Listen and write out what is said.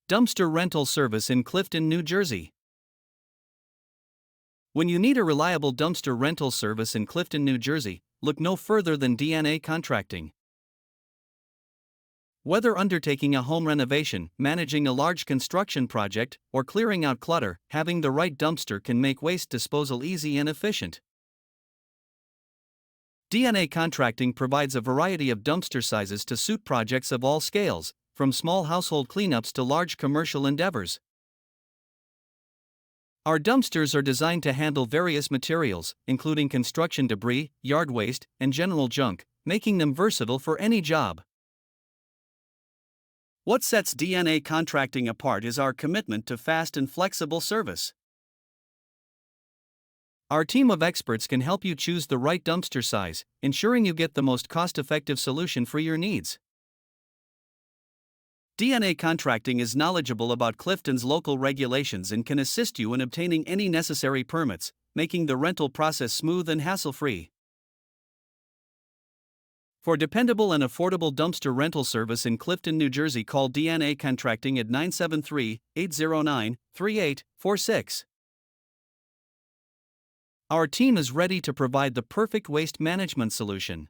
Dumpster rental service in Clifton, New Jersey. When you need a reliable dumpster rental service in Clifton, New Jersey, look no further than D&A Contracting. Whether undertaking a home renovation, managing a large construction project, or clearing out clutter, having the right dumpster can make waste disposal easy and efficient. D&A Contracting provides a variety of dumpster sizes to suit projects of all scales, from small household cleanups to large commercial endeavors. Our dumpsters are designed to handle various materials, including construction debris, yard waste, and general junk, making them versatile for any job. What sets D&A Contracting apart is our commitment to fast and flexible service. Our team of experts can help you choose the right dumpster size, ensuring you get the most cost-effective solution for your needs. D&A Contracting is knowledgeable about Clifton's local regulations and can assist you in obtaining any necessary permits, making the rental process smooth and hassle-free. For dependable and affordable dumpster rental service in Clifton, New Jersey, call D&A Contracting at 973-809-3846. Our team is ready to provide the perfect waste management solution.